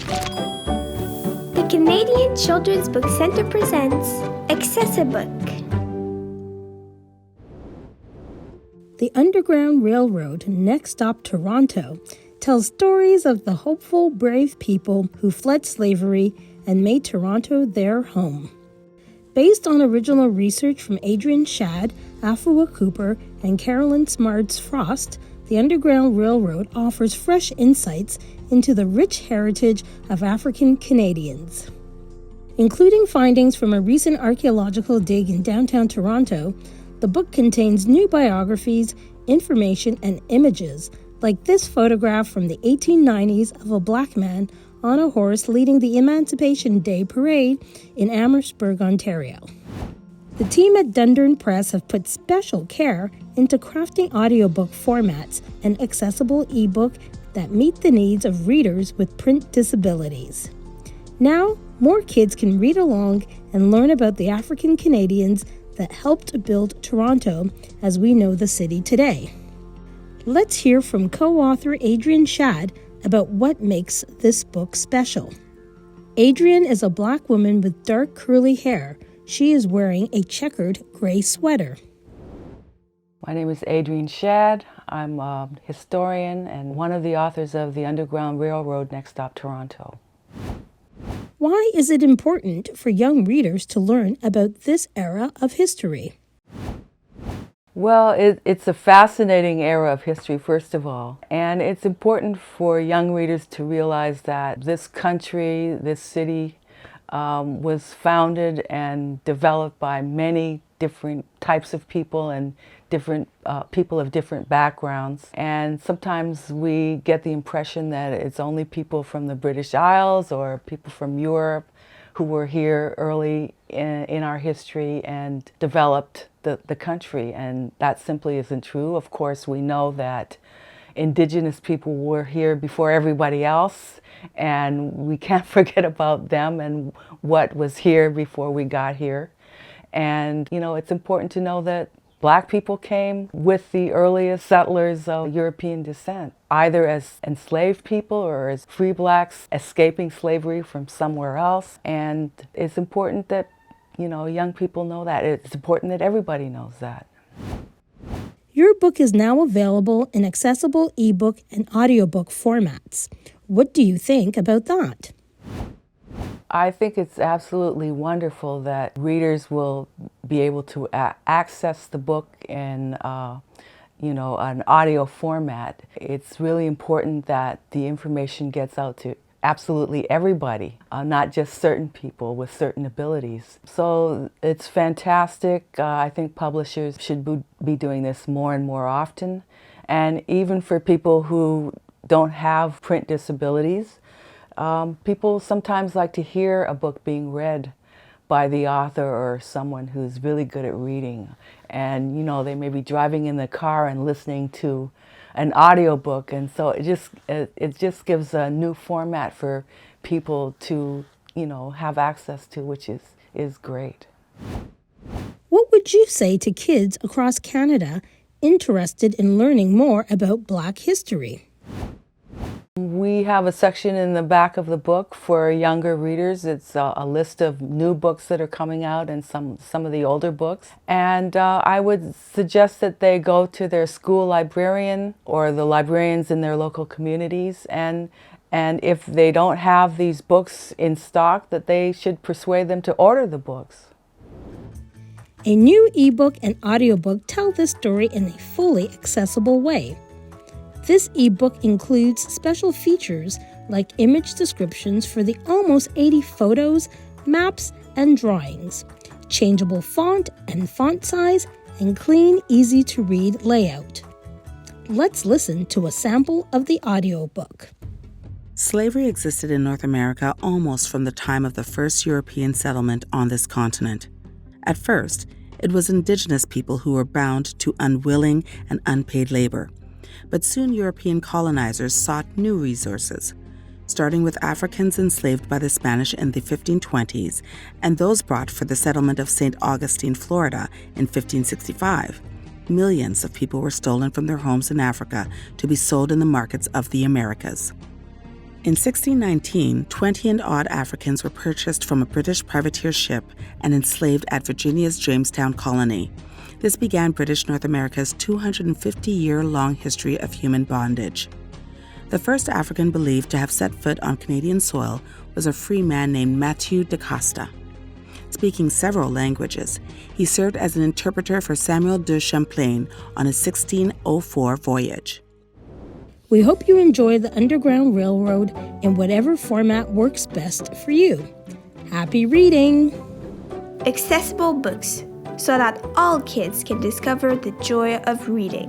The Canadian Children's Book Centre presents ebook. The Underground Railroad, Next Stop Toronto, tells stories of the hopeful, brave people who fled slavery and made Toronto their home. Based on original research from Adrienne Shadd, Afua Cooper, and Carolyn Smarts-Frost, the Underground Railroad offers fresh insights into the rich heritage of African Canadians. Including findings from a recent archaeological dig in downtown Toronto, the book contains new biographies, information, and images, like this photograph from the 1890s of a black man on a horse leading the Emancipation Day parade in Amherstburg, Ontario. The team at Dundurn Press have put special care into crafting audiobook formats and accessible ebook that meet the needs of readers with print disabilities. Now, more kids can read along and learn about the African Canadians that helped build Toronto as we know the city today. Let's hear from co-author Adrienne Shadd about what makes this book special. Adrienne is a black woman with dark curly hair. She is wearing a checkered gray sweater. My name is Adrienne Shadd. I'm a historian and one of the authors of The Underground Railroad, Next Stop Toronto. Why is it important for young readers to learn about this era of history? Well, it's a fascinating era of history, first of all, and it's important for young readers to realize that this country, this city, was founded and developed by many different types of people and different people of different backgrounds. And sometimes we get the impression that it's only people from the British Isles or people from Europe who were here early in our history and developed the country, and that simply isn't true. Of course, we know that Indigenous people were here before everybody else, and we can't forget about them and what was here before we got here. And, you know, it's important to know that Black people came with the earliest settlers of European descent, either as enslaved people or as free Blacks escaping slavery from somewhere else. And it's important that, you know, young people know that. It's important that everybody knows that. Your book is now available in accessible ebook and audiobook formats. What do you think about that? I think it's absolutely wonderful that readers will be able to access the book in, an audio format. It's really important that the information gets out to absolutely everybody, not just certain people with certain abilities. So it's fantastic. I think publishers should be doing this more and more often. And even for people who don't have print disabilities, people sometimes like to hear a book being read by the author or someone who's really good at reading. And, you know, they may be driving in the car and listening to an audiobook, and so it just gives a new format for people to, you know, have access to, which is great. What would you say to kids across Canada interested in learning more about Black history? We have a section in the back of the book for younger readers. It's a list of new books that are coming out and some of the older books. And I would suggest that they go to their school librarian or the librarians in their local communities. And if they don't have these books in stock, that they should persuade them to order the books. A new ebook and audiobook tell this story in a fully accessible way. This ebook includes special features like image descriptions for the almost 80 photos, maps, and drawings, changeable font and font size, and clean, easy-to-read layout. Let's listen to a sample of the audiobook. Slavery existed in North America almost from the time of the first European settlement on this continent. At first, it was Indigenous people who were bound to unwilling and unpaid labor. But soon European colonizers sought new resources, starting with Africans enslaved by the Spanish in the 1520s and those brought for the settlement of St. Augustine, Florida in 1565. Millions of people were stolen from their homes in Africa to be sold in the markets of the Americas. In 1619, 20 and odd Africans were purchased from a British privateer ship and enslaved at Virginia's Jamestown colony. This began British North America's 250-year-long history of human bondage. The first African believed to have set foot on Canadian soil was a free man named Mathieu de Costa. Speaking several languages, he served as an interpreter for Samuel de Champlain on his 1604 voyage. We hope you enjoy the Underground Railroad in whatever format works best for you. Happy reading! Accessible books, so that all kids can discover the joy of reading.